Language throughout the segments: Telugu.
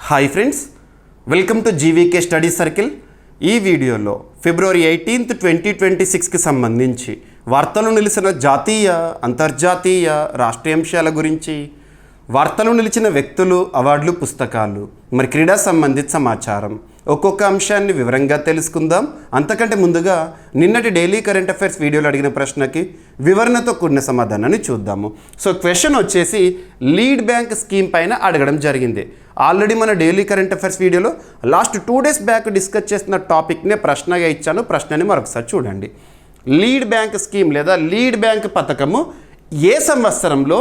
Hi friends, welcome to GVK study circle. ఈ వీడియోలో ఫిబ్రవరి 18, 2026కి సంబంధించి వార్తలు నిలిచిన జాతీయ, అంతర్జాతీయ, రాష్ట్రీయ అంశాల గురించి, వార్తలు నిలిచిన వ్యక్తులు, అవార్డులు, పుస్తకాలు, మరి క్రీడా సంబంధిత సమాచారం, ఒక్కొక్క అంశాన్ని వివరంగా తెలుసుకుందాం. అంతకంటే ముందుగా నిన్నటి డైలీ కరెంట్ అఫైర్స్ వీడియోలో అడిగిన ప్రశ్నకి వివరణతో కూడిన సమాధానాన్ని చూద్దాము. సో క్వశ్చన్ వచ్చేసి లీడ్ బ్యాంక్ స్కీమ్ పైన అడగడం జరిగింది. ఆల్రెడీ మన డైలీ కరెంట్ అఫైర్స్ వీడియోలో లాస్ట్ 2 days బ్యాక్ డిస్కస్ చేసిన టాపిక్నే ప్రశ్నగా ఇచ్చాను. ప్రశ్నని మరొకసారి చూడండి. లీడ్ బ్యాంక్ స్కీమ్ లేదా లీడ్ బ్యాంక్ పథకము ఏ సంవత్సరంలో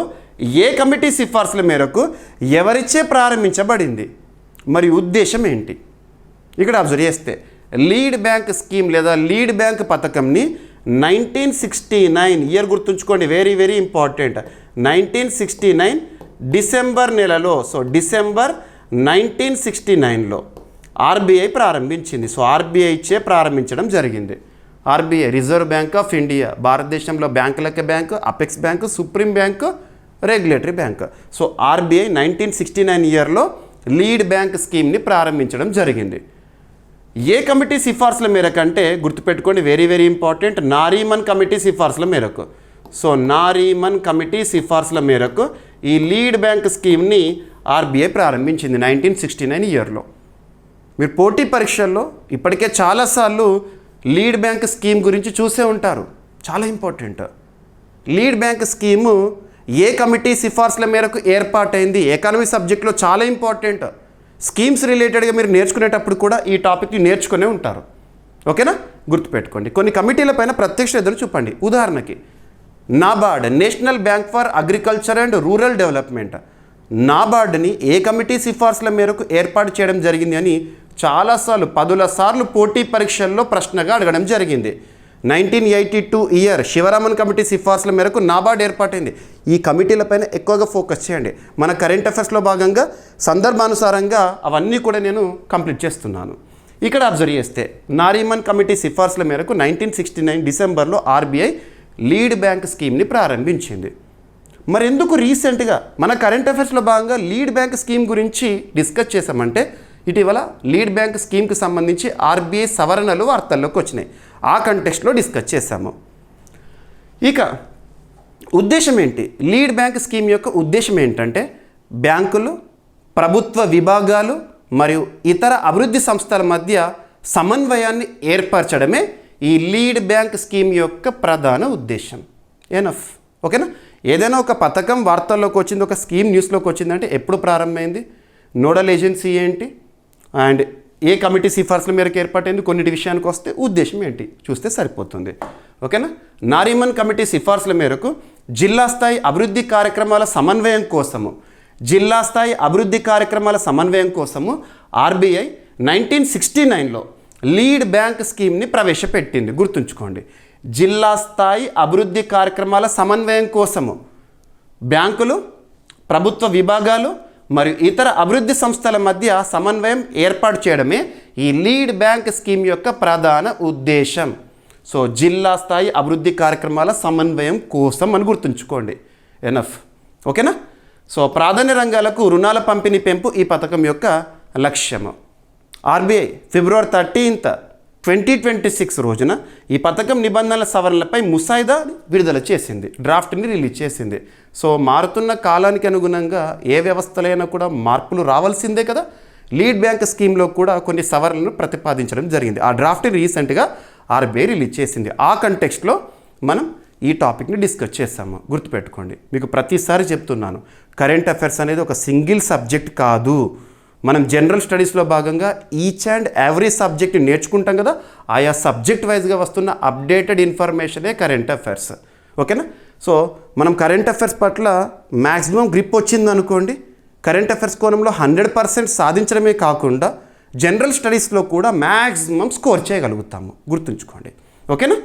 ఏ కమిటీ సిఫార్సుల మేరకు ఎవరిచే ప్రారంభించబడింది, మరి ఉద్దేశం ఏంటి? ఇక్కడ అబ్జర్వ్ చేస్తే లీడ్ బ్యాంక్ స్కీమ్ లేదా లీడ్ బ్యాంక్ పథకంని 1969 ఇయర్ గుర్తుంచుకోండి, వెరీ వెరీ ఇంపార్టెంట్. 1969 డిసెంబర్ నెలలో, సో డిసెంబర్ 1969లో ఆర్బీఐ ప్రారంభించింది. సో ఆర్బీఐ చే ప్రారంభించడం జరిగింది. RBI reserve bank of India, భారతదేశంలో బ్యాంకులకే bank, apex bank, supreme bank, regulatory bank. So RBI 1969 ఇయర్లో లీడ్ బ్యాంక్ స్కీమ్ని ప్రారంభించడం జరిగింది. ఏ కమిటీ సిఫార్సుల మేరకు అంటే గుర్తుపెట్టుకోండి, very very important, Nariman committee సిఫార్సుల మేరకు. సో నారీమన్ కమిటీ సిఫార్సుల మేరకు ఈ లీడ్ బ్యాంక్ స్కీమ్ని ఆర్బీఐ ప్రారంభించింది 1969 ఇయర్లో. మీరు పోటీ పరీక్షల్లో ఇప్పటికే చాలాసార్లు లీడ్ బ్యాంక్ స్కీమ్ గురించి చూసే ఉంటారు. చాలా ఇంపార్టెంట్. లీడ్ బ్యాంక్ స్కీము ఏ కమిటీ సిఫార్సుల మేరకు ఏర్పాటైంది, ఎకానమీ సబ్జెక్ట్లో చాలా ఇంపార్టెంట్. స్కీమ్స్ రిలేటెడ్గా మీరు నేర్చుకునేటప్పుడు కూడా ఈ టాపిక్ని నేర్చుకునే ఉంటారు. ఓకేనా, గుర్తుపెట్టుకోండి. కొన్ని కమిటీల పైన ప్రత్యక్ష శ్రద్ధను చూపండి. ఉదాహరణకి NABARD, national bank for agriculture and rural development. నాబార్డ్ని ఏ కమిటీ సిఫార్సుల మేరకు ఏర్పాటు చేయడం జరిగింది అని చాలాసార్లు 10 సార్లు పోటీ పరీక్షల్లో ప్రశ్నగా అడగడం జరిగింది. 1982 ఇయర్ శివరామన్ కమిటీ సిఫార్సుల మేరకు నాబార్డ్ ఏర్పాటైంది. ఈ కమిటీలపైన ఎక్కువగా ఫోకస్ చేయండి. మన కరెంట్ అఫైర్స్లో భాగంగా సందర్భానుసారంగా అవన్నీ కూడా నేను కంప్లీట్ చేస్తున్నాను. ఇక్కడ అబ్జర్వ్ చేస్తే నారీమన్ కమిటీ సిఫార్సుల మేరకు 1969 డిసెంబర్లో ఆర్బీఐ లీడ్ బ్యాంక్ స్కీమ్ని ప్రారంభించింది. మరి ఎందుకు రీసెంట్గా మన కరెంట్ అఫైర్స్లో భాగంగా లీడ్ బ్యాంక్ స్కీమ్ గురించి డిస్కస్ చేసామంటే ఇటీవల లీడ్ బ్యాంక్ స్కీమ్కి సంబంధించి ఆర్బీఐ సవరణలు వార్తల్లోకి వచ్చినాయి. ఆ కంటెక్స్ట్లో డిస్కస్ చేశాము. ఇక ఉద్దేశం ఏంటి? లీడ్ బ్యాంక్ స్కీమ్ యొక్క ఉద్దేశం ఏంటంటే బ్యాంకులు, ప్రభుత్వ విభాగాలు మరియు ఇతర అభివృద్ధి సంస్థల మధ్య సమన్వయాన్ని ఏర్పరచడమే ఈ లీడ్ బ్యాంక్ స్కీమ్ యొక్క ప్రధాన ఉద్దేశం. ఎనఫ్. ఓకేనా, ఏదైనా ఒక పథకం వార్తల్లోకి వచ్చింది, ఒక స్కీమ్ న్యూస్లోకి వచ్చిందంటే ఎప్పుడు ప్రారంభమైంది, నోడల్ ఏజెన్సీ ఏంటి, అండ్ ఏ కమిటీ సిఫార్సుల మేరకు ఏర్పాటైంది, కొన్నిటి విషయానికి వస్తే ఉద్దేశం ఏంటి చూస్తే సరిపోతుంది. ఓకేనా, నారీమన్ కమిటీ సిఫార్సుల మేరకు జిల్లా స్థాయి అభివృద్ధి కార్యక్రమాల సమన్వయం కోసము ఆర్బీఐ 1969లో లీడ్ బ్యాంక్ స్కీమ్ని ప్రవేశపెట్టింది. గుర్తుంచుకోండి, జిల్లా స్థాయి అభివృద్ధి కార్యక్రమాల సమన్వయం కోసము బ్యాంకులు, ప్రభుత్వ విభాగాలు మరియు ఇతర అభివృద్ధి సంస్థల మధ్య సమన్వయం ఏర్పాటు చేయడమే ఈ లీడ్ బ్యాంక్ స్కీమ్ యొక్క ప్రధాన ఉద్దేశం. సో జిల్లా స్థాయి అభివృద్ధి కార్యక్రమాల సమన్వయం కోసం అని గుర్తుంచుకోండి. ఎనఫ్. ఓకేనా. సో ప్రాధాన్య రంగాలకు రుణాల పంపిణీ పెంపు ఈ పథకం యొక్క లక్ష్యము. ఆర్బీఐ ఫిబ్రవరి 13, 2026 రోజున ఈ పథకం నిబంధనల సవరణలపై ముసాయిదా విడుదల చేసింది, డ్రాఫ్ట్ని రిలీజ్ చేసింది. సో మారుతున్న కాలానికి అనుగుణంగా ఏ వ్యవస్థలైనా కూడా మార్పులు రావాల్సిందే కదా. లీడ్ బ్యాంక్ స్కీమ్లో కూడా కొన్ని సవరణలను ప్రతిపాదించడం జరిగింది. ఆ డ్రాఫ్ట్ని రీసెంట్గా ఆర్బీఐ రిలీజ్ చేసింది. ఆ కంటెక్స్ట్లో మనం ఈ టాపిక్ని డిస్కస్ చేస్తాము. గుర్తుపెట్టుకోండి, మీకు ప్రతిసారి చెప్తున్నాను, కరెంట్ అఫైర్స్ అనేది ఒక సింగిల్ సబ్జెక్ట్ కాదు. మనం జనరల్ స్టడీస్లో భాగంగా ఈచ్ అండ్ ఎవ్రీ సబ్జెక్ట్ నేర్చుకుంటాం కదా, ఆయా సబ్జెక్ట్ వైజ్గా వస్తున్న అప్డేటెడ్ ఇన్ఫర్మేషనే కరెంట్ అఫైర్స్. ఓకేనా. సో మనం కరెంట్ అఫైర్స్ పట్ల మ్యాక్సిమం గ్రిప్ వచ్చిందనుకోండి, కరెంట్ అఫైర్స్ కోణంలో 100% సాధించడమే కాకుండా జనరల్ స్టడీస్లో కూడా మ్యాక్సిమం స్కోర్ చేయగలుగుతాము. గుర్తుంచుకోండి. ఓకేనా.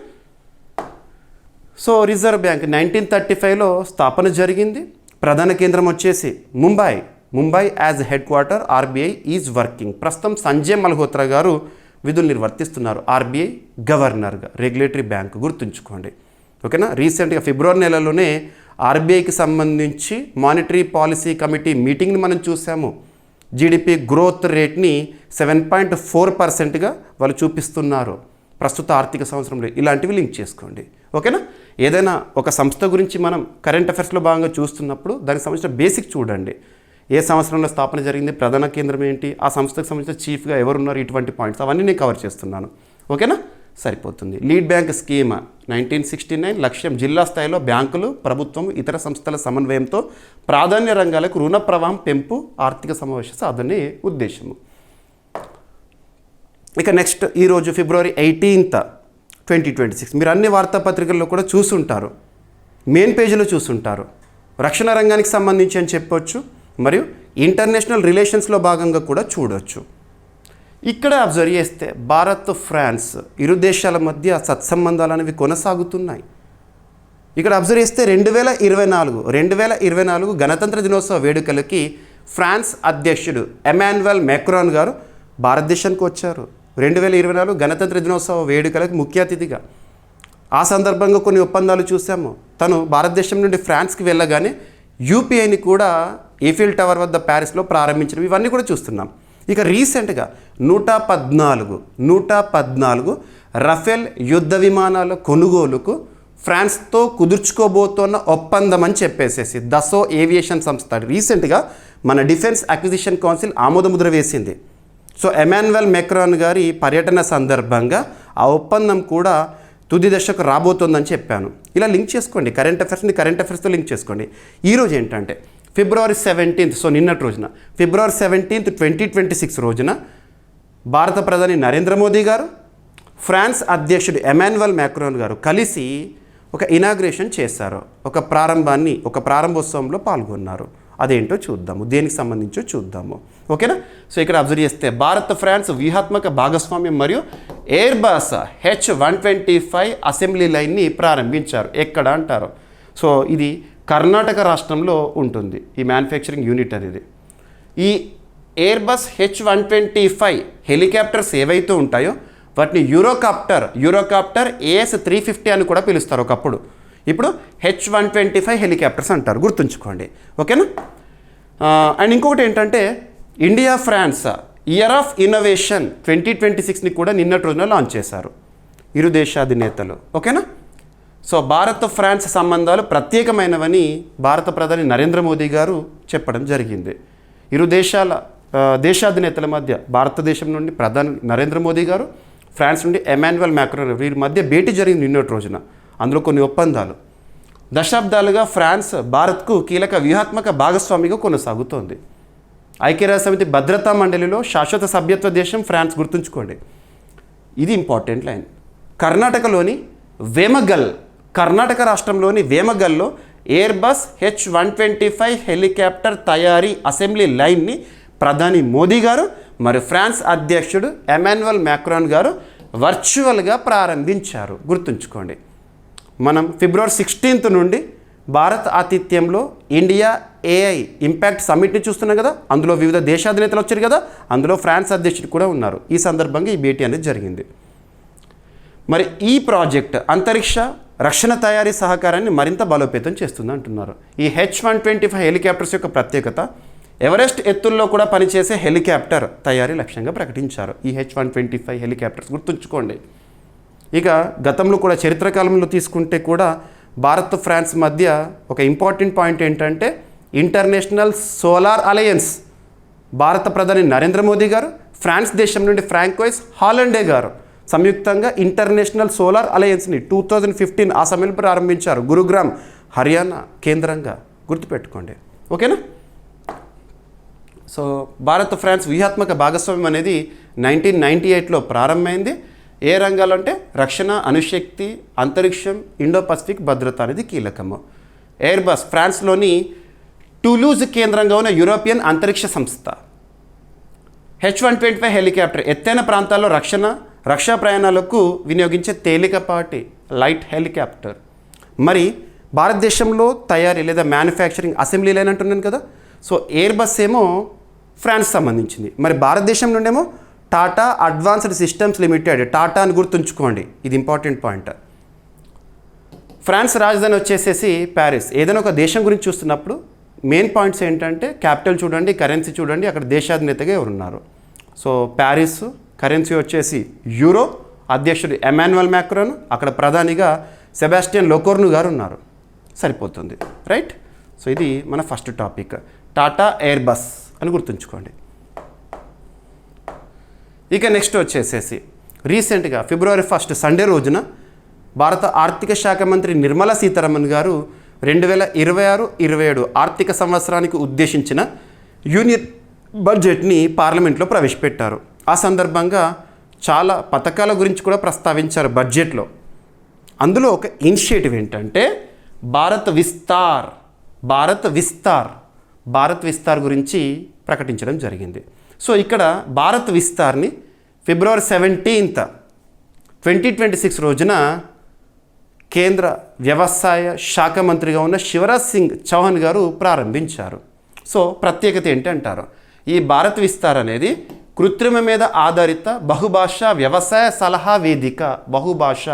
సో రిజర్వ్ బ్యాంక్ 1935లో స్థాపన జరిగింది. ప్రధాన కేంద్రం వచ్చేసి Mumbai as head quarter RBI is working. ప్రస్తుతం సంజయ్ మల్హోత్రా గారు విధులు నిర్వర్తిస్తున్నారు ఆర్బీఐ గవర్నర్గా, రెగ్యులేటరీ బ్యాంక్. గుర్తుంచుకోండి. ఓకేనా. రీసెంట్గా ఫిబ్రవరి నెలలోనే ఆర్బీఐకి సంబంధించి మానిటరీ పాలసీ కమిటీ మీటింగ్ని మనం చూసాము. జీడిపి గ్రోత్ రేట్ని 7.4%గా వాళ్ళు చూపిస్తున్నారు ప్రస్తుత ఆర్థిక సంవత్సరంలో. ఇలాంటివి లింక్ చేసుకోండి. ఓకేనా? ఏదైనా ఒక సంస్థ గురించి మనం కరెంట్ అఫైర్స్లో భాగంగా చూస్తున్నప్పుడు దానికి సంబంధించిన బేసిక్ చూడండి. ఏ సంవత్సరంలో స్థాపన జరిగింది, ప్రధాన కేంద్రం ఏంటి, ఆ సంస్థకు సంబంధించిన చీఫ్గా ఎవరున్నారు, ఇటువంటి పాయింట్స్ అవన్నీ నేను కవర్ చేస్తున్నాను. ఓకేనా? సరిపోతుంది. లీడ్ బ్యాంక్ స్కీమ్ 1969 లక్ష్యం జిల్లా స్థాయిలో బ్యాంకులు, ప్రభుత్వం, ఇతర సంస్థల సమన్వయంతో ప్రాధాన్య రంగాలకు రుణ ప్రవాహం పెంపు ఆర్థిక సమావేశ సాధనే ఉద్దేశము. ఇక నెక్స్ట్ ఈరోజు ఫిబ్రవరి 18th 2026 మీరు అన్ని వార్తాపత్రికల్లో కూడా చూసుంటారు, మెయిన్ పేజీలో చూసుంటారు. రక్షణ రంగానికి సంబంధించి అని చెప్పొచ్చు, మరియు ఇంటర్నేషనల్ రిలేషన్స్లో భాగంగా కూడా చూడొచ్చు. ఇక్కడ అబ్జర్వ్ చేస్తే భారత్, ఫ్రాన్స్ ఇరు దేశాల మధ్య సత్సంబంధాలు అనేవి కొనసాగుతున్నాయి. ఇక్కడ అబ్జర్వ్ చేస్తే 2024 గణతంత్ర దినోత్సవ వేడుకలకి ఫ్రాన్స్ అధ్యక్షుడు ఎమాన్యుయల్ మ్యాక్రాన్ గారు భారతదేశానికి వచ్చారు. 2024 గణతంత్ర దినోత్సవ వేడుకలకు ముఖ్య అతిథిగా. ఆ సందర్భంగా కొన్ని ఒప్పందాలు చూసాము. తను భారతదేశం నుండి ఫ్రాన్స్కి వెళ్ళగానే యూపీఐని కూడా ఈఫిల్ టవర్ వద్ద ప్యారిస్లో ప్రారంభించడం, ఇవన్నీ కూడా చూస్తున్నాం. ఇక రీసెంట్గా 114 రఫేల్ యుద్ధ విమానాల కొనుగోలుకు ఫ్రాన్స్తో కుదుర్చుకోబోతున్న ఒప్పందం అని చెప్పేసేసి దసో ఏవియేషన్ సంస్థ రీసెంట్గా మన డిఫెన్స్ అక్విజిషన్ కౌన్సిల్ ఆమోదముద్ర వేసింది. సో ఎమాన్యుయల్ మ్యాక్రాన్ గారి పర్యటన సందర్భంగా ఆ ఒప్పందం కూడా తుది దశకు రాబోతోందని చెప్పాను. ఇలా లింక్ చేసుకోండి, కరెంట్ అఫైర్స్తో లింక్ చేసుకోండి. ఈరోజు ఏంటంటే ఫిబ్రవరి 17th, సో నిన్నటి రోజున ఫిబ్రవరి 17th 2026 రోజున భారత ప్రధాని నరేంద్ర మోదీ గారు, ఫ్రాన్స్ అధ్యక్షుడు ఎమాన్యుయల్ మ్యాక్రాన్ గారు కలిసి ఒక ఇనాగ్రేషన్ చేశారు. ఒక ప్రారంభోత్సవంలో పాల్గొన్నారు. అదేంటో చూద్దాము, దేనికి సంబంధించో చూద్దాము. ఓకేనా? సో ఇక్కడ అబ్జర్వ్ చేస్తే భారత్, ఫ్రాన్స్ వ్యూహాత్మక భాగస్వామ్యం మరియు ఎయిర్బస్ H125 అసెంబ్లీ లైన్ని ప్రారంభించారు. ఎక్కడ అంటారు? సో ఇది కర్ణాటక రాష్ట్రంలో ఉంటుంది ఈ మ్యానుఫ్యాక్చరింగ్ యూనిట్ అనేది. ఈ ఎయిర్బస్ H125 హెలికాప్టర్స్ ఏవైతే ఉంటాయో వాటిని యూరోకాప్టర్ AS350 అని కూడా పిలుస్తారు ఒకప్పుడు. ఇప్పుడు H125 హెలికాప్టర్స్ అంటారు, గుర్తుంచుకోండి. ఓకేనా? అండ్ ఇంకొకటి ఏంటంటే India France year of innovation 2026ని కూడా నిన్నటి రోజున లాంచ్ చేశారు ఇరు దేశాధినేతలు. ఓకేనా? సో భారత్, ఫ్రాన్స్ సంబంధాలు ప్రత్యేకమైనవని భారత ప్రధాని నరేంద్ర మోదీ గారు చెప్పడం జరిగింది. ఇరు దేశాధినేతల మధ్య భారతదేశం నుండి ప్రధాని నరేంద్ర మోదీ గారు, ఫ్రాన్స్ నుండి ఎమాన్యుయల్ మ్యాక్రాన్ వీరి మధ్య భేటీ జరిగింది నిన్నటి రోజున. అందులో కొన్ని ఒప్పందాలు. దశాబ్దాలుగా ఫ్రాన్స్ భారత్కు కీలక వ్యూహాత్మక భాగస్వామిగా కొనసాగుతోంది. ఐక్యరాజ్యసమితి భద్రతా మండలిలో శాశ్వత సభ్యత్వ దేశం ఫ్రాన్స్, గుర్తుంచుకోండి. ఇది ఇంపార్టెంట్ లైన్. కర్ణాటక రాష్ట్రంలోని వేమగల్లో ఎయిర్బస్ H125 హెలికాప్టర్ తయారీ అసెంబ్లీ లైన్ని ప్రధాని మోదీ గారు మరియు ఫ్రాన్స్ అధ్యక్షుడు ఎమాన్యుయల్ మ్యాక్రాన్ గారు వర్చువల్గా ప్రారంభించారు. గుర్తుంచుకోండి. మనం ఫిబ్రవరి 16th నుండి భారత్ ఆతిథ్యంలో ఇండియా AI ఇంపాక్ట్ సమ్మిట్ని చూస్తున్నాం కదా. అందులో వివిధ దేశాధినేతలు వచ్చారు కదా, అందులో ఫ్రాన్స్ అధ్యక్షుడు కూడా ఉన్నారు. ఈ సందర్భంగా ఈ భేటీ అనేది జరిగింది. మరి ఈ ప్రాజెక్ట్ అంతరిక్ష రక్షణ తయారీ సహకారాన్ని మరింత బలోపేతం చేస్తుంది అంటున్నారు. ఈ H125 హెలికాప్టర్స్ యొక్క ప్రత్యేకత ఎవరెస్ట్ ఎత్తుల్లో కూడా పనిచేసే హెలికాప్టర్ తయారీ లక్ష్యంగా ప్రకటించారు ఈ H125 హెలికాప్టర్స్, గుర్తుంచుకోండి. ఇక గతంలో కూడా చరిత్ర కాలంలో తీసుకుంటే కూడా భారత్, ఫ్రాన్స్ మధ్య ఒక ఇంపార్టెంట్ పాయింట్ ఏంటంటే ఇంటర్నేషనల్ సోలార్ అలయన్స్. భారత ప్రధాని నరేంద్ర మోదీ గారు, ఫ్రాన్స్ దేశం నుండి ఫ్రాంకోయిస్ హాలండే గారు సంయుక్తంగా ఇంటర్నేషనల్ సోలార్ అలయన్స్ని 2015 ఆ సమయంలో ప్రారంభించారు. గురుగ్రామ్, హర్యానా కేంద్రంగా, గుర్తుపెట్టుకోండి. ఓకేనా? సో భారత్, ఫ్రాన్స్ వ్యూహాత్మక భాగస్వామ్యం అనేది 1998లో ప్రారంభమైంది. ఏ రంగాలు అంటే రక్షణ, అణుశక్తి, అంతరిక్షం, ఇండో పసిఫిక్ భద్రత అనేది కీలకము. ఎయిర్బస్ ఫ్రాన్స్లోని టూలూజ్ కేంద్రంగా ఉన్న యూరోపియన్ అంతరిక్ష సంస్థ. H125 హెలికాప్టర్ ఎత్తైన ప్రాంతాల్లో రక్షా ప్రయాణాలకు వినియోగించే తేలికపాటి లైట్ హెలికాప్టర్. మరి భారతదేశంలో తయారీ లేదా మ్యానుఫ్యాక్చరింగ్ అసెంబ్లీ లైన్ అంటున్నాను కదా. సో ఎయిర్బస్ ఏమో ఫ్రాన్స్ సంబంధించింది. మరి భారతదేశం నుండేమో Tata advanced systems limited, Tata అని గుర్తుంచుకోండి. ఇది ఇంపార్టెంట్ పాయింట్. ఫ్రాన్స్ రాజధాని వచ్చేసేసి ప్యారిస్. ఏదైనా ఒక దేశం గురించి చూస్తున్నప్పుడు మెయిన్ పాయింట్స్ ఏంటంటే క్యాపిటల్ చూడండి, కరెన్సీ చూడండి, అక్కడ దేశాధినేతగా ఎవరున్నారు. సో ప్యారిస్, కరెన్సీ వచ్చేసి యూరో, అధ్యక్షుడు ఎమాన్యుయల్ మ్యాక్రాన్, అక్కడ ప్రధానిగా సెబాస్టియన్ లొకోర్ను గారు ఉన్నారు. సరిపోతుంది, రైట్. సో ఇది మన first topic, Tata air bus అని గుర్తుంచుకోండి. ఇక నెక్స్ట్ వచ్చేసేసి రీసెంట్గా February 1 సండే రోజున భారత ఆర్థిక శాఖ మంత్రి నిర్మలా సీతారామన్ గారు 2026-27 ఆర్థిక సంవత్సరానికి ఉద్దేశించిన యూనియన్ బడ్జెట్ని పార్లమెంట్లో ప్రవేశపెట్టారు. ఆ సందర్భంగా చాలా పథకాల గురించి కూడా ప్రస్తావించారు బడ్జెట్లో. అందులో ఒక ఇనిషియేటివ్ ఏంటంటే భారత్ విస్తార్ గురించి ప్రకటించడం జరిగింది. సో ఇక్కడ భారత్ విస్తార్ని February 17, 2026 రోజున కేంద్ర వ్యవసాయ శాఖ మంత్రిగా ఉన్న శివరాజ్ సింగ్ చౌహాన్ గారు ప్రారంభించారు. సో ప్రత్యేకత ఏంటి అంటారు, ఈ భారత్ విస్తార్ అనేది కృత్రిమ మీద ఆధారిత బహుభాషా వ్యవసాయ సలహా వేదిక, బహుభాష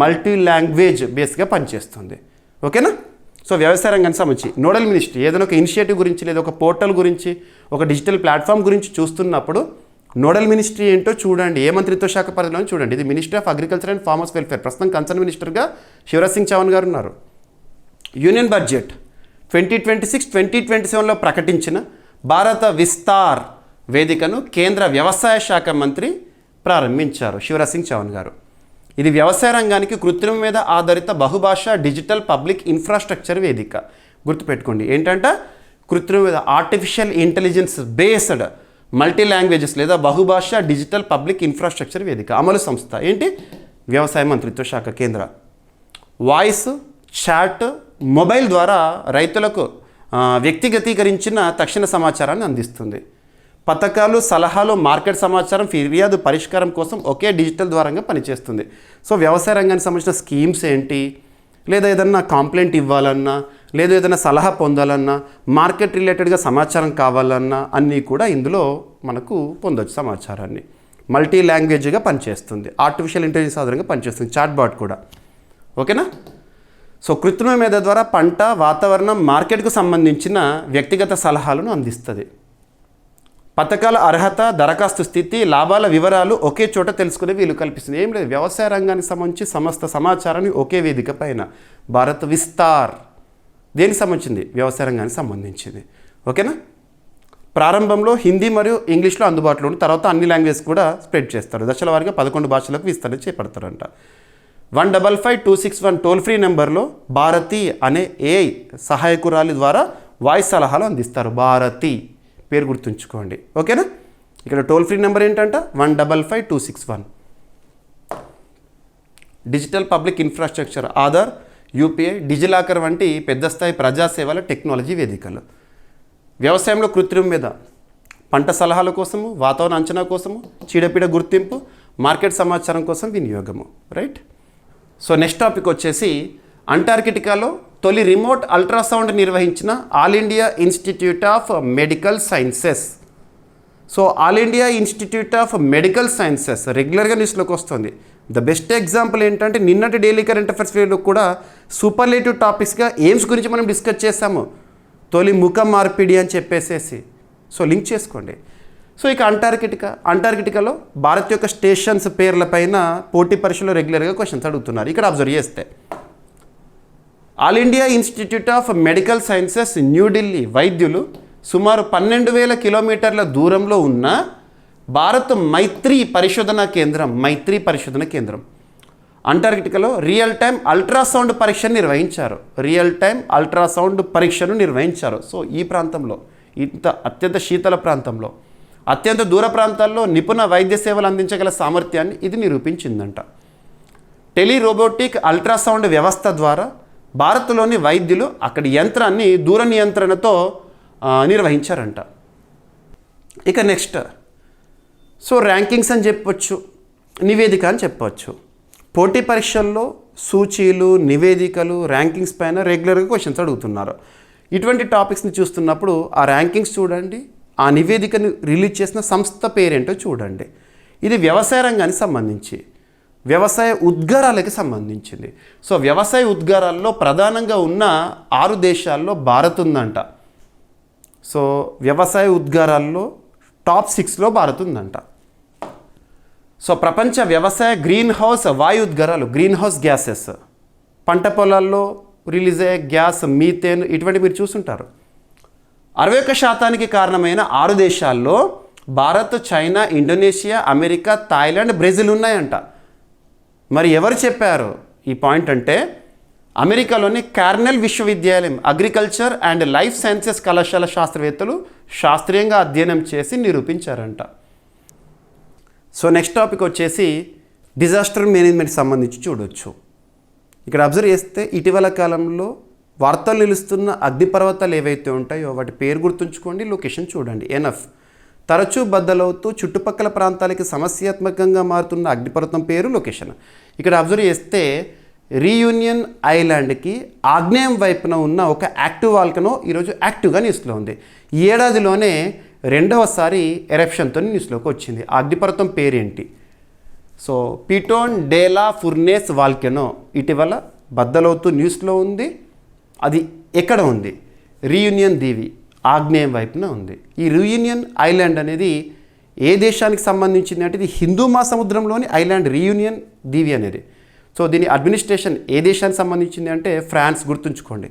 మల్టీ లాంగ్వేజ్ బేస్గా పనిచేస్తుంది. ఓకేనా. సో వ్యవసాయ రంగానికి సంబంధించి నోడల్ మినిస్ట్రీ ఏదైనా ఒక ఇనిషియేటివ్ గురించి లేదా ఒక పోర్టల్ గురించి ఒక డిజిటల్ ప్లాట్ఫామ్ గురించి చూస్తున్నప్పుడు నోడల్ మినిస్ట్రీ ఏంటో చూడండి, ఏ మంత్రిత్వ శాఖ పరిధిలో చూడండి. ఇది ministry of agriculture and farmers welfare, ప్రస్తుతం కన్సర్న్ మినిస్టర్గా శివరాజ్ సింగ్ చౌహాన్ గారు ఉన్నారు. యూనియన్ బడ్జెట్ 2026-2027లో ప్రకటించిన భారత విస్తార్ వేదికను కేంద్ర వ్యవసాయ శాఖ మంత్రి ప్రారంభించారు శివరాజ్ సింగ్ చౌహాన్ గారు. ఇది వ్యవసాయ రంగానికి కృత్రిమ మీద ఆధారిత బహుభాషా డిజిటల్ పబ్లిక్ ఇన్ఫ్రాస్ట్రక్చర్ వేదిక. గుర్తుపెట్టుకోండి ఏంటంటే కృత్రిమ మీద artificial intelligence based multi languages లేదా బహుభాషా డిజిటల్ పబ్లిక్ ఇన్ఫ్రాస్ట్రక్చర్ వేదిక అమలు సంస్థ ఏంటి, వ్యవసాయ మంత్రిత్వ శాఖ కేంద్ర. వాయిస్, చాట్, మొబైల్ ద్వారా రైతులకు వ్యక్తిగతీకరించిన తక్షణ సమాచారాన్ని అందిస్తుంది. పథకాలు, సలహాలు, మార్కెట్ సమాచారం, ఫిర్యాదు పరిష్కారం కోసం ఒకే డిజిటల్ ద్వారంగా పనిచేస్తుంది. సో వ్యవసాయ రంగానికి సంబంధించిన స్కీమ్స్ ఏంటి, లేదా ఏదన్నా కంప్లైంట్ ఇవ్వాలన్నా, లేదా ఏదైనా సలహా పొందాలన్నా, మార్కెట్ రిలేటెడ్గా సమాచారం కావాలన్నా అన్నీ కూడా ఇందులో మనకు పొందొచ్చు సమాచారాన్ని. మల్టీ లాంగ్వేజ్గా పనిచేస్తుంది, ఆర్టిఫిషియల్ ఇంటెలిజెన్స్ ఆధారంగా పనిచేస్తుంది, చాట్ బాట్ కూడా. ఓకేనా. సో కృత్రిమ మేధ ద్వారా పంట, వాతావరణం, మార్కెట్కు సంబంధించిన వ్యక్తిగత సలహాలను అందిస్తుంది. పథకాల అర్హత, దరఖాస్తు స్థితి, లాభాల వివరాలు ఒకే చోట తెలుసుకునే వీలు కల్పిస్తుంది. ఏం లేదు, వ్యవసాయ రంగానికి సంబంధించి సమస్త సమాచారాన్ని ఒకే వేదిక పైన. భారత్ విస్తార్ దేనికి సంబంధించింది, వ్యవసాయ రంగానికి సంబంధించింది. ఓకేనా. ప్రారంభంలో హిందీ మరియు ఇంగ్లీష్లో అందుబాటులో ఉంది, తర్వాత అన్ని లాంగ్వేజ్ కూడా స్ప్రెడ్ చేస్తారు. దశల వారీగా 11 భాషలకు విస్తరణ చేపడతారంట. 155-261 టోల్ ఫ్రీ నెంబర్లో భారతి అనే ఏఐ సహాయకురాలి ద్వారా వాయిస్ సలహాలు అందిస్తారు. భారతి పేరు గుర్తుంచుకోండి. ఓకేనా. ఇక్కడ టోల్ ఫ్రీ నెంబర్ ఏంటంట 155-261. Digital public infrastructure, Aadhaar, UPI, DigiLocker వంటి పెద్ద స్థాయి ప్రజాసేవల టెక్నాలజీ వేదికలు. వ్యవసాయంలో కృత్రిమ మీద పంట సలహాల కోసము, వాతావరణ అంచనా కోసము, చీడపీడ గుర్తింపు, మార్కెట్ సమాచారం కోసం వినియోగము. రైట్. సో నెక్స్ట్ టాపిక్ వచ్చేసి అంటార్కిటికాలో తొలి రిమోట్ అల్ట్రాసౌండ్ నిర్వహించిన all India institute of medical sciences. So all India institute of medical sciences రెగ్యులర్గా న్యూస్లోకి వస్తుంది. ద బెస్ట్ ఎగ్జాంపుల్ ఏంటంటే నిన్నటి డైలీ కరెంట్ అఫైర్స్ వీడియోలో కూడా సూపర్లేటివ్ టాపిక్స్గా ఎయిమ్స్ గురించి మనం డిస్కస్ చేసాము. తొలి ముఖ మార్పిడి అని చెప్పేసేసి. సో లింక్ చేసుకోండి. సో ఇక అంటార్కిటికాలో భారత్ యొక్క స్టేషన్స్ పేర్ల పైన పోటీ పరీక్షలో రెగ్యులర్గా క్వశ్చన్స్ అడుగుతున్నారు. ఇక్కడ అబ్జర్వ్ చేస్తే all India institute of medical sciences New Delhi వైద్యులు సుమారు 12,000 కిలోమీటర్ల దూరంలో ఉన్న భారత్ మైత్రి పరిశోధన కేంద్రం అంటార్కిటికాలో రియల్ టైం అల్ట్రాసౌండ్ పరీక్షను నిర్వహించారు. సో ఈ ప్రాంతంలో, అత్యంత శీతల ప్రాంతంలో, అత్యంత దూర ప్రాంతాల్లో నిపుణ వైద్య సేవలు అందించగల సామర్థ్యాన్ని ఇది నిరూపించిందంట. టెలిరోబోటిక్ అల్ట్రాసౌండ్ వ్యవస్థ ద్వారా భారత్లోని వైద్యులు అక్కడి యంత్రాన్ని దూర నియంత్రణతో నిర్వహించారంట. ఇక నెక్స్ట్, సో ర్యాంకింగ్స్ అని చెప్పొచ్చు, నివేదిక అని చెప్పవచ్చు. పోటీ పరీక్షల్లో సూచీలు, నివేదికలు, ర్యాంకింగ్స్ పైన రెగ్యులర్గా క్వశ్చన్స్ అడుగుతున్నారు. ఇటువంటి టాపిక్స్ని చూస్తున్నప్పుడు ఆ ర్యాంకింగ్స్ చూడండి, ఆ నివేదికను రిలీజ్ చేసిన సంస్థ పేరేంటో చూడండి. ఇది వ్యవసాయ రంగానికి సంబంధించి, వ్యవసాయ ఉద్గారాలకి సంబంధించింది. సో వ్యవసాయ ఉద్గారాల్లో ప్రధానంగా ఉన్న 6 దేశాల్లో భారత్ ఉందంట. సో వ్యవసాయ ఉద్గారాల్లో టాప్ 6లో భారత్ ఉందంట. సో ప్రపంచ వ్యవసాయ గ్రీన్ హౌస్ వాయు ఉద్గారాలు, గ్రీన్ హౌస్ గ్యాసెస్, పంట పొలాల్లో రిలీజ్ అయ్యే గ్యాస్ మీథేన్ ఇటువంటి మీరు చూసుంటారు. 61% కారణమైన 6 దేశాల్లో Bharat, China, Indonesia, America, Thailand, Brazil ఉన్నాయంట. మరి ఎవరు చెప్పారు ఈ పాయింట్ అంటే అమెరికాలోని కార్నెల్ విశ్వవిద్యాలయం అగ్రికల్చర్ అండ్ లైఫ్ సైన్సెస్ కళాశాల శాస్త్రవేత్తలు శాస్త్రీయంగా అధ్యయనం చేసి నిరూపించారంట. సో నెక్స్ట్ టాపిక్ వచ్చేసి డిజాస్టర్ మేనేజ్మెంట్కి సంబంధించి చూడవచ్చు. ఇక్కడ అబ్జర్వ్ చేస్తే ఇటీవల కాలంలో వార్తలు నిలుస్తున్న అగ్నిపర్వతాలు ఏవైతే ఉంటాయో వాటి పేరు గుర్తుంచుకోండి, లొకేషన్ చూడండి. ఎనఫ్ తరచూ బద్దలవుతూ చుట్టుపక్కల ప్రాంతాలకి సమస్యాత్మకంగా మారుతున్న అగ్నిపర్వతం పేరు, లొకేషన్. ఇక్కడ అబ్జర్వ్ చేస్తే రీయూనియన్ ఐలాండ్కి ఆగ్నేయం వైపున ఉన్న ఒక యాక్టివ్ వాల్కనో ఈరోజు యాక్టివ్గా న్యూస్లో ఉంది. ఈ ఏడాదిలోనే 2వసారి ఎరప్షన్తో న్యూస్లోకి వచ్చింది. ఆ అగ్నిపర్వతం పేరేంటి? సో పిటోన్ డేలా ఫుర్నేస్ వాల్కెనో ఇటీవల బద్దలవుతూ న్యూస్లో ఉంది. అది ఎక్కడ ఉంది? రీయూనియన్ దీవి ఆగ్నేయం వైపున ఉంది. ఈ రీయూనియన్ ఐలాండ్ అనేది ఏ దేశానికి సంబంధించింది అంటే ఇది హిందూ మహాసముద్రంలోని ఐలాండ్ రీయూనియన్ దీవి అనేది. సో దీని అడ్మినిస్ట్రేషన్ ఏ దేశానికి సంబంధించింది అంటే ఫ్రాన్స్, గుర్తుంచుకోండి.